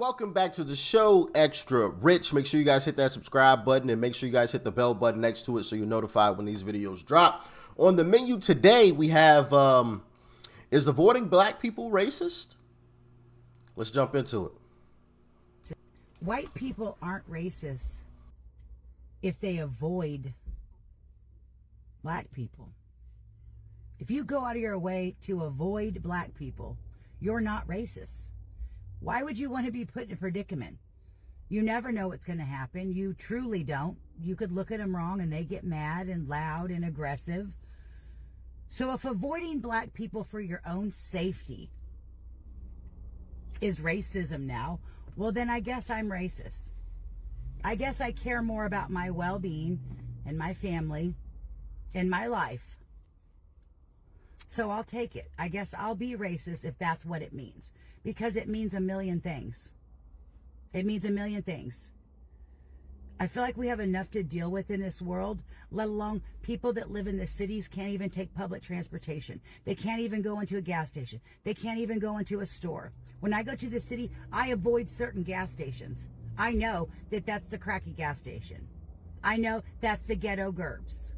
Welcome back to the show, Extra Rich. Make sure you guys hit that subscribe button and make sure you guys hit the bell button next to it so you're notified when these videos drop. On the menu today, we have, is avoiding black people racist? Let's jump into it. White people aren't racist if they avoid black people. If you go out of your way to avoid black people, you're not racist. Why would you want to be put in a predicament? You never know what's going to happen. You truly don't. You could look at them wrong and they get mad and loud and aggressive. So if avoiding black people for your own safety is racism now, well, then I guess I'm racist. I guess I care more about my well-being and my family and my life. So I'll take it. I guess I'll be racist if that's what it means. Because it means a million things. It means a million things. I feel like we have enough to deal with in this world, let alone people that live in the cities can't even take public transportation. They can't even go into a gas station. They can't even go into a store. When I go to the city, I avoid certain gas stations. I know that that's the cracky gas station. I know that's the ghetto gerbs.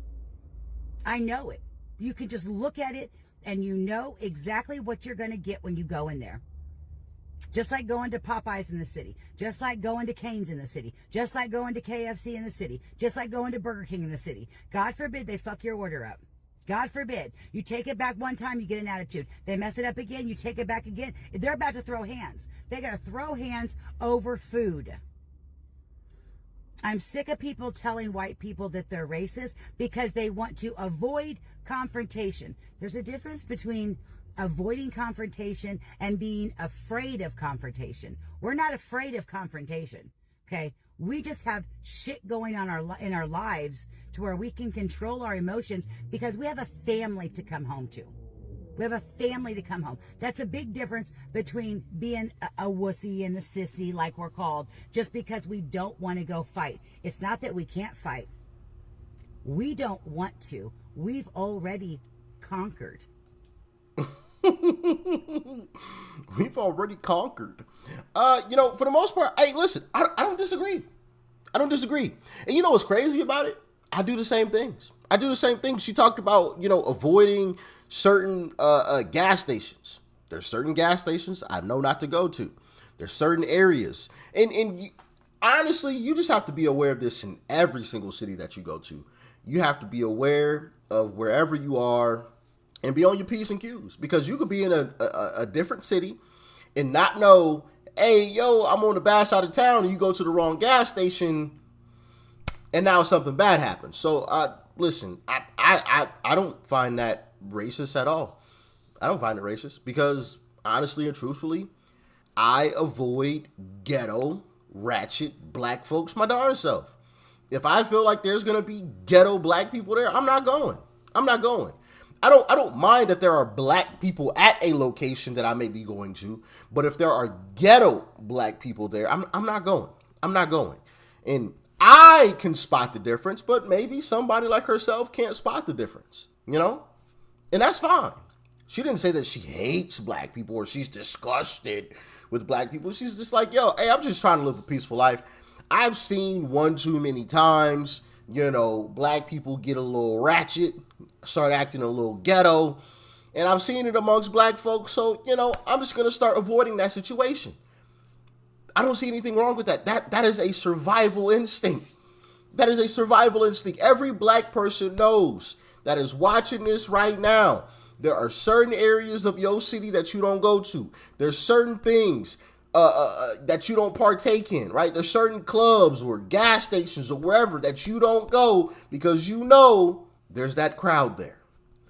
I know it. You can just look at it and you know exactly what you're going to get when you go in there. Just like going to Popeyes in the city, just like going to Cane's in the city, just like going to KFC in the city, just like going to Burger King in the city. God forbid they fuck your order up. God forbid. You take it back one time, you get an attitude. They mess it up again, you take it back again. They're about to throw hands. They're going to throw hands over food. I'm sick of people telling white people that they're racist because they want to avoid confrontation. There's a difference between avoiding confrontation and being afraid of confrontation. We're not afraid of confrontation, okay? We just have shit going on in our lives to where we can control our emotions because we have a family to come home to. We have a family to come home. That's a big difference between being a wussy and a sissy, like we're called, just because we don't want to go fight. It's not that we can't fight. We don't want to. We've already conquered. We've already conquered. For the most part, hey, listen, I don't disagree. I don't disagree. And you know what's crazy about it? I do the same things. She talked about, avoiding certain gas stations. There's certain gas stations I know not to go to. There's certain areas. Honestly, you just have to be aware of this in every single city that you go to. You have to be aware of wherever you are and be on your P's and Q's, because you could be in a different city and not know, hey, yo, I'm on the bad side of town, and you go to the wrong gas station and now something bad happens. So listen, I don't find that racist at all. I don't find it racist because honestly and truthfully, I avoid ghetto, ratchet black folks my darn self. If I feel like there's going to be ghetto black people there, I'm not going. I don't mind that there are black people at a location that I may be going to, but if there are ghetto black people there, I'm not going. And I can spot the difference, but maybe somebody like herself can't spot the difference, And that's fine. She didn't say that she hates black people or she's disgusted with black people. She's just like, yo, hey, I'm just trying to live a peaceful life. I've seen one too many times, black people get a little ratchet, start acting a little ghetto, and I've seen it amongst black folks, so, I'm just going to start avoiding that situation. I don't see anything wrong with that. That is a survival instinct. Every black person knows that is watching this right now. There are certain areas of your city that you don't go to. There's certain things that you don't partake in, right? There's certain clubs or gas stations or wherever that you don't go because there's that crowd there,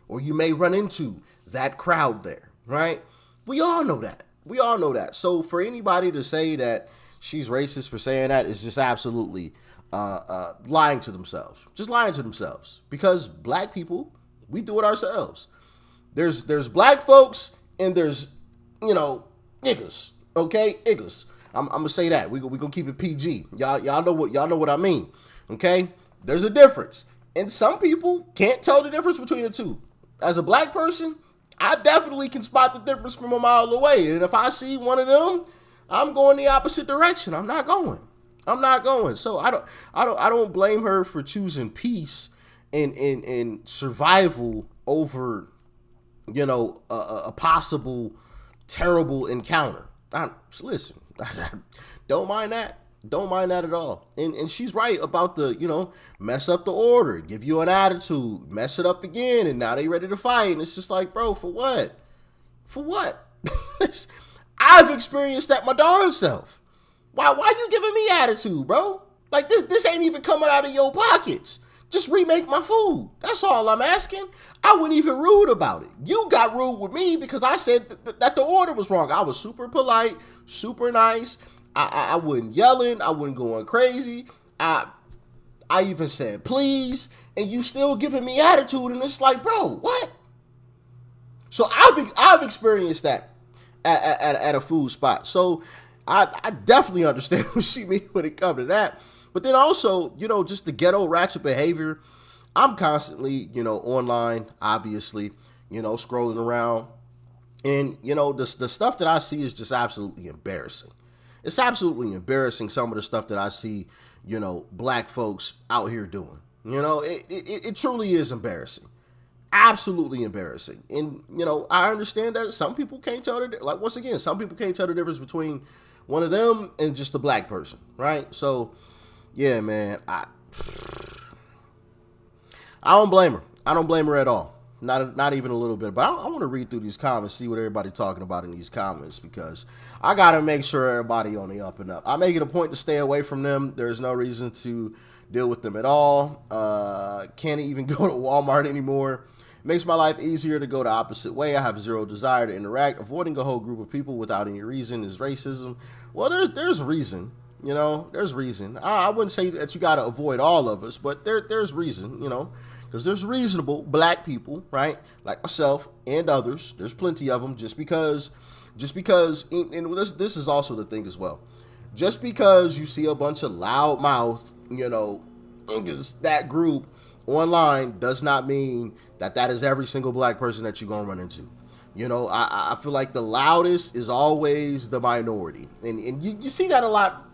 or you may run into that crowd there, right? We all know that. So for anybody to say that she's racist for saying that is just absolutely lying to themselves. Just lying to themselves, because black people, we do it ourselves. There's black folks and there's, niggas. Okay, niggas. I'm gonna say that. We gonna keep it PG. Y'all know what I mean. Okay, there's a difference. And some people can't tell the difference between the two. As a black person, I definitely can spot the difference from a mile away. And if I see one of them, I'm going the opposite direction. I'm not going. I'm not going. So I don't blame her for choosing peace and survival over, a possible terrible encounter. Listen, don't mind that. Don't mind that at all. And she's right about the, mess up the order, give you an attitude, mess it up again, and now they ready to fight. And it's just like, bro, for what? For what? I've experienced that my darn self. Why you giving me attitude, bro? Like this ain't even coming out of your pockets. Just remake my food. That's all I'm asking. I wasn't even rude about it. You got rude with me because I said that the order was wrong. I was super polite, super nice. I wasn't yelling. I wasn't going crazy. I even said please, and you still giving me attitude, and it's like, bro, what? So I've experienced that at a food spot. So I definitely understand what she means when it comes to that. But then also, just the ghetto ratchet behavior. I'm constantly, online, obviously, scrolling around. And, the stuff that I see is just absolutely embarrassing. It's absolutely embarrassing, some of the stuff that I see, black folks out here doing. It truly is embarrassing. Absolutely embarrassing. And, I understand that some people can't tell some people can't tell the difference between one of them and just a black person, right? So, yeah, man, I don't blame her. I don't blame her at all. Not even a little bit. But I want to read through these comments, see what everybody's talking about in these comments, because I got to make sure everybody on the up and up. I make it a point to stay away from them. There's no reason to deal with them at all. Can't even go to Walmart anymore. Makes my life easier to go the opposite way. I have zero desire to interact. Avoiding a whole group of people without any reason is racism. Well, there's reason. There's reason. I wouldn't say that you got to avoid all of us, but there's reason, because there's reasonable black people, right? Like myself and others. There's plenty of them. Just because, and this is also the thing as well. Just because you see a bunch of loudmouth, that group online does not mean that is every single black person that you're going to run into. I feel like the loudest is always the minority. And you see that a lot,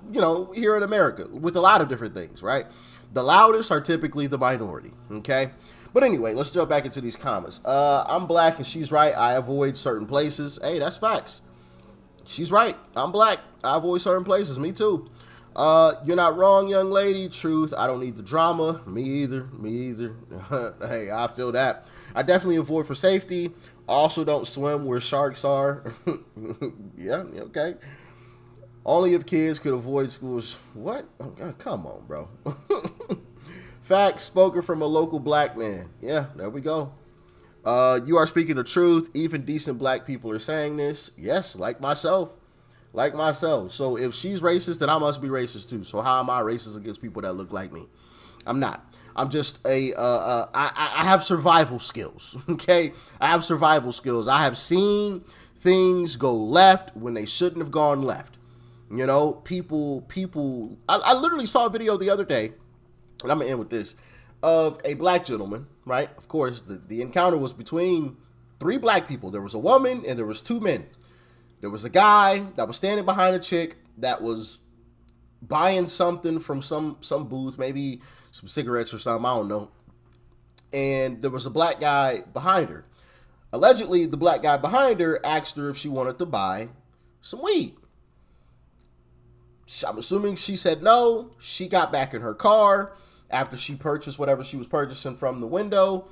here in America with a lot of different things, right? The loudest are typically the minority, okay? But anyway, let's jump back into these comments. I'm black and she's right. I avoid certain places. Hey, that's facts. She's right. I'm black. I avoid certain places. Me too. You're not wrong, young lady. Truth. I don't need the drama. Me either. Hey, I feel that. I definitely avoid for safety. Also don't swim where sharks are. Yeah, okay. Only if kids could avoid schools. What? Oh, God, come on, bro. Facts spoken from a local black man. Yeah, there we go. You are speaking the truth. Even decent black people are saying this. Yes, like myself. So if she's racist, then I must be racist too. So how am I racist against people that look like me? I'm not. I'm just I have survival skills. Okay, I have survival skills. I have seen things go left when they shouldn't have gone left. People. I literally saw a video the other day, and I'm gonna end with this, of a black gentleman. Right. Of course, the encounter was between 3 black people. There was a woman and there was 2 men. There was a guy that was standing behind a chick that was buying something from some booth, maybe some cigarettes or something, I don't know. And there was a black guy behind her. Allegedly, the black guy behind her asked her if she wanted to buy some weed. I'm assuming she said no. She got back in her car after she purchased whatever she was purchasing from the window.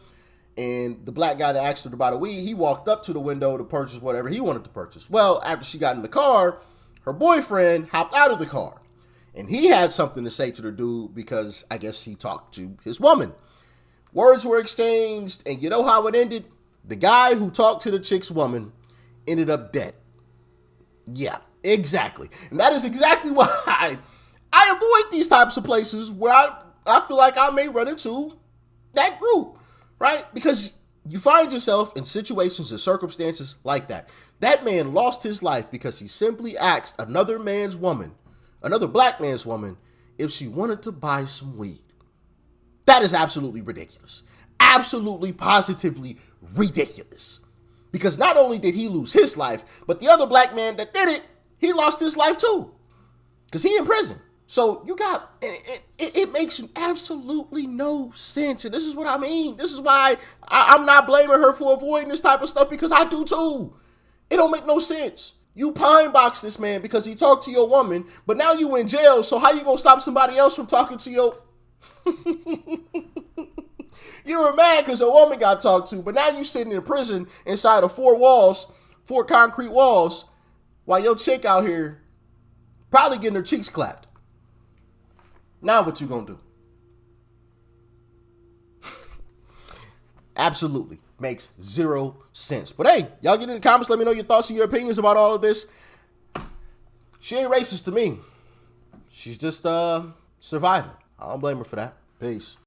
And the black guy that asked her to buy the weed, he walked up to the window to purchase whatever he wanted to purchase. Well, after she got in the car, her boyfriend hopped out of the car. And he had something to say to the dude because I guess he talked to his woman. Words were exchanged, and you know how it ended? The guy who talked to the chick's woman ended up dead. Yeah, exactly. And that is exactly why I avoid these types of places where I feel like I may run into that group, right? Because you find yourself in situations and circumstances like that. That man lost his life because he simply asked another black man's woman, if she wanted to buy some weed. That is absolutely ridiculous. Absolutely, positively ridiculous. Because not only did he lose his life, but the other black man that did it, He lost his life too. Because he in prison. So you got, it makes absolutely no sense. And this is what I mean. This is why I'm not blaming her for avoiding this type of stuff, because I do too. It don't make no sense. You pine box this man because he talked to your woman, but now you in jail. So how you gonna stop somebody else from talking to your... You were mad because a woman got talked to, but now you sitting in prison inside of four concrete walls, while your chick out here probably getting her cheeks clapped. Now what you gonna do? Absolutely. Makes zero sense. But hey, y'all get in the comments. Let me know your thoughts and your opinions about all of this. She ain't racist to me. She's just surviving. I don't blame her for that. Peace.